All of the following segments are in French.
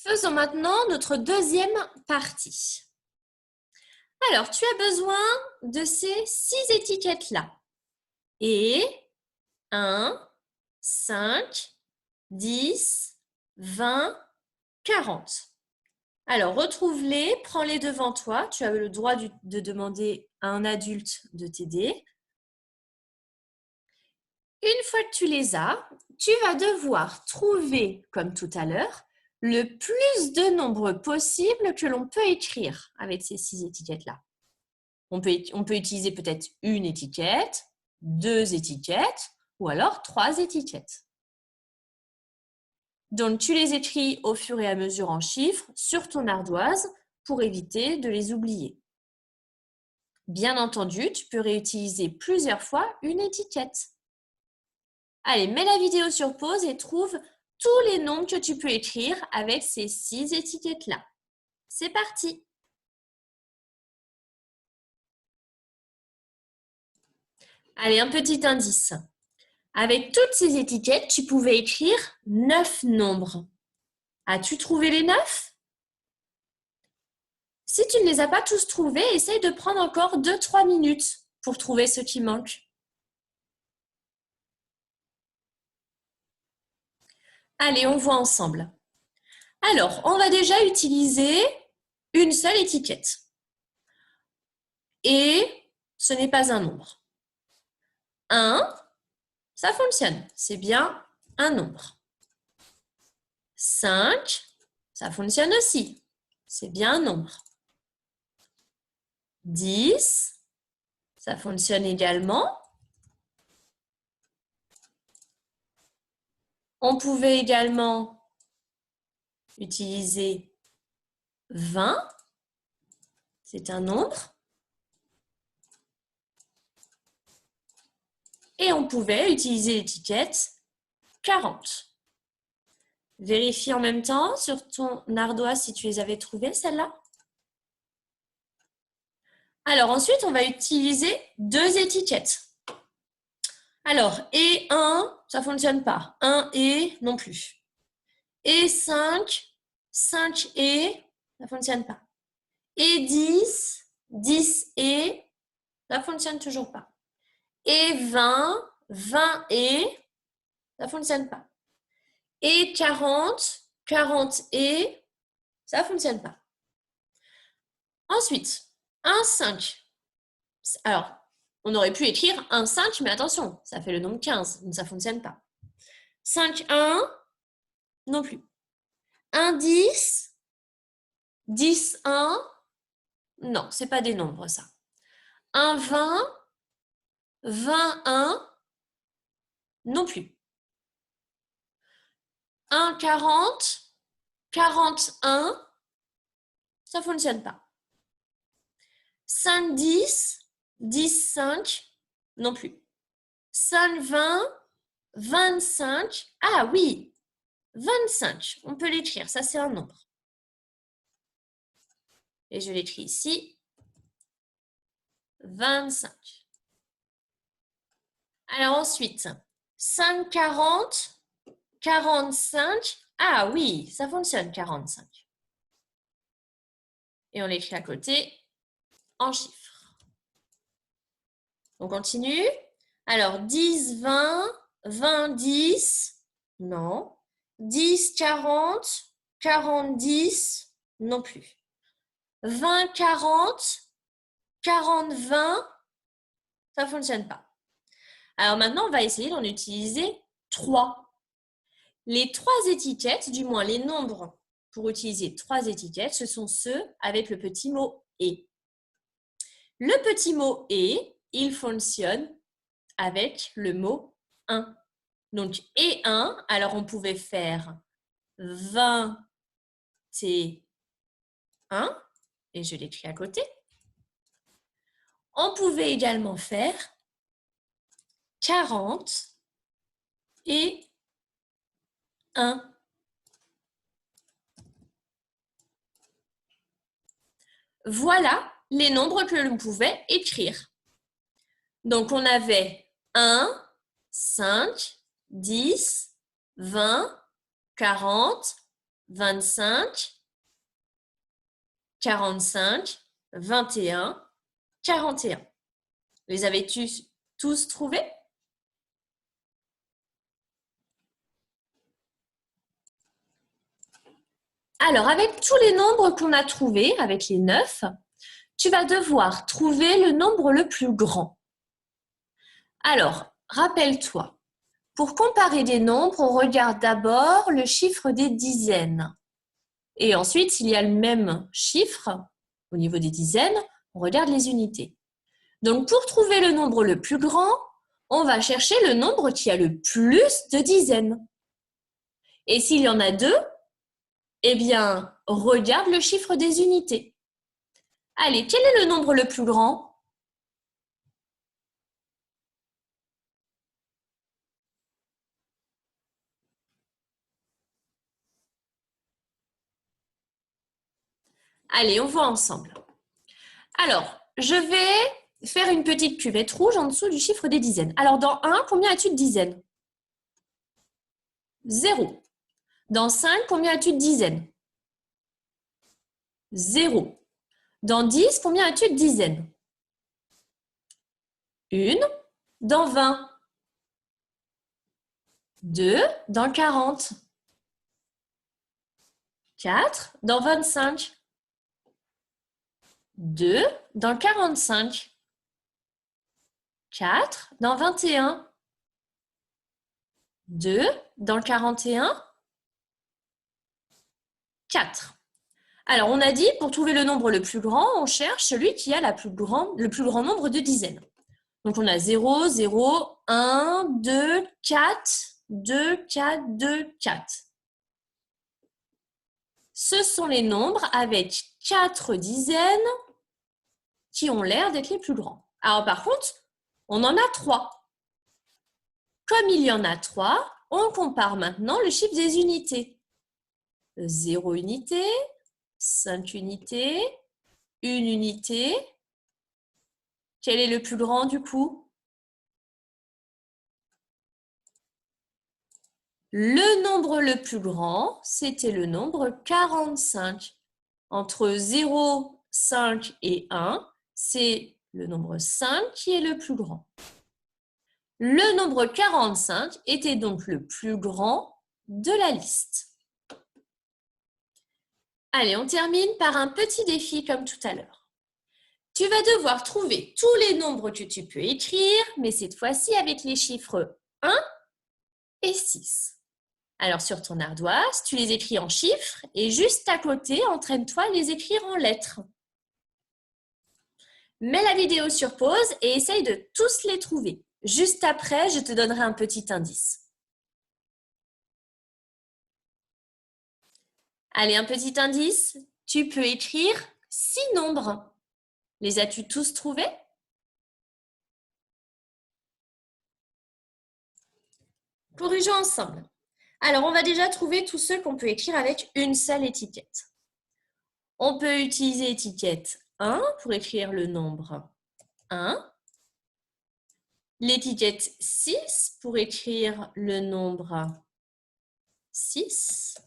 Faisons maintenant notre deuxième partie. Alors, tu as besoin de ces 6 étiquettes-là. Et 1, 5, 10, 20, 40. Alors, retrouve-les, prends-les devant toi. Tu as le droit de demander à un adulte de t'aider. Une fois que tu les as, tu vas devoir trouver, comme tout à l'heure, le plus de nombres possible que l'on peut écrire avec ces 6 étiquettes-là. On peut utiliser peut-être une étiquette, 2 étiquettes ou alors 3 étiquettes. Donc, tu les écris au fur et à mesure en chiffres sur ton ardoise pour éviter de les oublier. Bien entendu, tu peux réutiliser plusieurs fois une étiquette. Allez, mets la vidéo sur pause et trouve tous les nombres que tu peux écrire avec ces 6 étiquettes-là. C'est parti! Allez, un petit indice. Avec toutes ces étiquettes, tu pouvais écrire 9 nombres. As-tu trouvé les 9? Si tu ne les as pas tous trouvés, essaye de prendre encore 2-3 minutes pour trouver ce qui manque. Allez, on voit ensemble. Alors, on va déjà utiliser une seule étiquette. Et ce n'est pas un nombre. 1, ça fonctionne. C'est bien un nombre. 5, ça fonctionne aussi. C'est bien un nombre. 10, ça fonctionne également. On pouvait également utiliser 20, c'est un nombre. Et on pouvait utiliser l'étiquette 40. Vérifie en même temps sur ton ardoise si tu les avais trouvées, celles-là. Alors ensuite, on va utiliser 2 étiquettes. Alors, et 1, ça ne fonctionne pas. 1 et non plus. Et 5, 5 et, ça ne fonctionne pas. Et 10, 10 et, ça ne fonctionne toujours pas. Et 20, 20 et, ça ne fonctionne pas. Et 40, 40 et, ça ne fonctionne pas. Ensuite, 1, 5. Alors, on aurait pu écrire 1, 5, mais attention, ça fait le nombre 15, donc ça ne fonctionne pas. 5, 1, non plus. 1, 10, 10, 1, non, ce n'est pas des nombres, ça. 1, 20, 20, 1, non plus. 1, 40, 41, ça ne fonctionne pas. 5, 10, 10, 5, non plus. 5, 20, 25, ah oui, 25, on peut l'écrire, ça c'est un nombre. Et je l'écris ici, 25. Alors ensuite, 5, 40, 45, ah oui, ça fonctionne, 45. Et on l'écrit à côté en chiffres. On continue. Alors, 10, 20, 20, 10, non. 10, 40, 40, 10, non plus. 20, 40, 40, 20, ça ne fonctionne pas. Alors maintenant, on va essayer d'en utiliser 3. Les 3 étiquettes, du moins les nombres pour utiliser 3 étiquettes, ce sont ceux avec le petit mot « et ». Le petit mot « et », il fonctionne avec le mot « un ». Donc, et 1, alors on pouvait faire 21, et je l'écris à côté. On pouvait également faire 40 et 1. Voilà les nombres que l'on pouvait écrire. Donc, on avait 1, 5, 10, 20, 40, 25, 45, 21, 41. Les avais-tu tous trouvés? Alors, avec tous les nombres qu'on a trouvés, avec les 9, tu vas devoir trouver le nombre le plus grand. Alors, rappelle-toi, pour comparer des nombres, on regarde d'abord le chiffre des dizaines. Et ensuite, s'il y a le même chiffre au niveau des dizaines, on regarde les unités. Donc, pour trouver le nombre le plus grand, on va chercher le nombre qui a le plus de dizaines. Et s'il y en a 2, eh bien, regarde le chiffre des unités. Allez, quel est le nombre le plus grand? Allez, on voit ensemble. Alors, je vais faire une petite cuvette rouge en dessous du chiffre des dizaines. Alors, dans 1, combien as-tu de dizaines? 0. Dans 5, combien as-tu de dizaines? 0. Dans 10, combien as-tu de dizaines? 1. Dans 20? 2. Dans 40? 4. Dans 25? 2. Dans 45? 4. Dans 21? 2. Dans 41? 4. Alors, on a dit, pour trouver le nombre le plus grand, on cherche celui qui a le plus grand nombre de dizaines. Donc, on a 0, 0, 1, 2, 4, 2, 4, 2, 4. Ce sont les nombres avec 4 dizaines qui ont l'air d'être les plus grands. Alors, par contre, on en a 3. Comme il y en a 3, on compare maintenant le chiffre des unités. 0 unité, 5 unités, 1 unité. Quel est le plus grand du coup? Le nombre le plus grand, c'était le nombre 45. Entre 0, 5 et 1, c'est le nombre 5 qui est le plus grand. Le nombre 45 était donc le plus grand de la liste. Allez, on termine par un petit défi comme tout à l'heure. Tu vas devoir trouver tous les nombres que tu peux écrire, mais cette fois-ci avec les chiffres 1 et 6. Alors, sur ton ardoise, tu les écris en chiffres et juste à côté, entraîne-toi à les écrire en lettres. Mets la vidéo sur pause et essaye de tous les trouver. Juste après, je te donnerai un petit indice. Allez, un petit indice. Tu peux écrire 6 nombres. Les as-tu tous trouvés? Corrigeons ensemble. Alors, on va déjà trouver tous ceux qu'on peut écrire avec une seule étiquette. On peut utiliser étiquette 1 pour écrire le nombre 1. L'étiquette 6 pour écrire le nombre 6.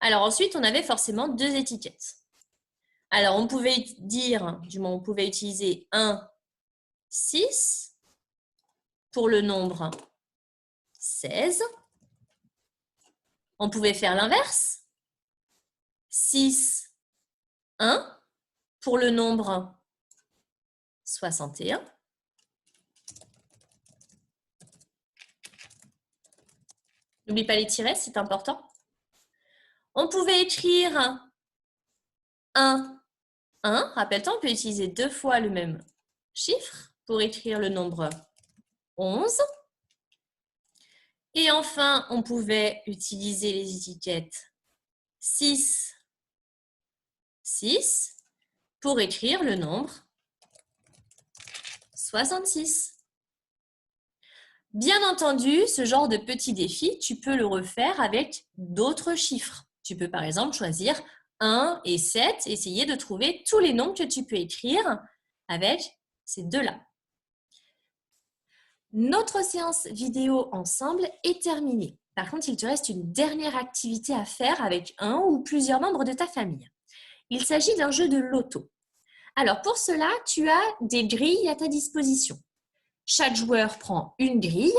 Alors ensuite, on avait forcément 2 étiquettes. Alors, on pouvait dire, du moins, on pouvait utiliser 1, 6 pour le nombre 16. On pouvait faire l'inverse. 6, 1 pour le nombre 61. N'oublie pas les tirets, c'est important. On pouvait écrire 1, 1. Rappelle-toi, on peut utiliser 2 fois le même chiffre pour écrire le nombre 11. Et enfin, on pouvait utiliser les étiquettes 6, 6 pour écrire le nombre 66. Bien entendu, ce genre de petit défi, tu peux le refaire avec d'autres chiffres. Tu peux par exemple choisir 1 et 7, essayer de trouver tous les nombres que tu peux écrire avec ces deux-là. Notre séance vidéo ensemble est terminée. Par contre, il te reste une dernière activité à faire avec un ou plusieurs membres de ta famille. Il s'agit d'un jeu de loto. Alors pour cela, tu as des grilles à ta disposition. Chaque joueur prend une grille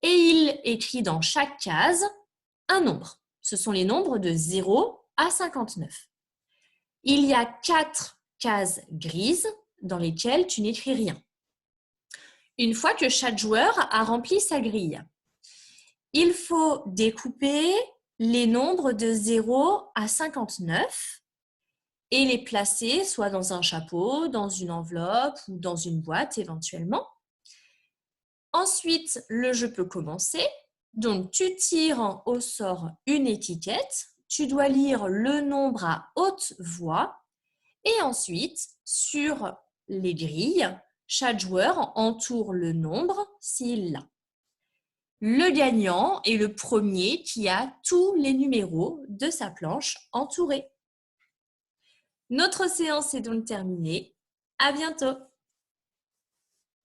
et il écrit dans chaque case un nombre. Ce sont les nombres de 0 à 59. Il y a 4 cases grises dans lesquelles tu n'écris rien. Une fois que chaque joueur a rempli sa grille, il faut découper les nombres de 0 à 59 et les placer soit dans un chapeau, dans une enveloppe ou dans une boîte éventuellement. Ensuite, le jeu peut commencer. Donc, tu tires au sort une étiquette. Tu dois lire le nombre à haute voix. Et ensuite, sur les grilles, chaque joueur entoure le nombre s'il l'a. Le gagnant est le premier qui a tous les numéros de sa planche entourés. Notre séance est donc terminée. À bientôt!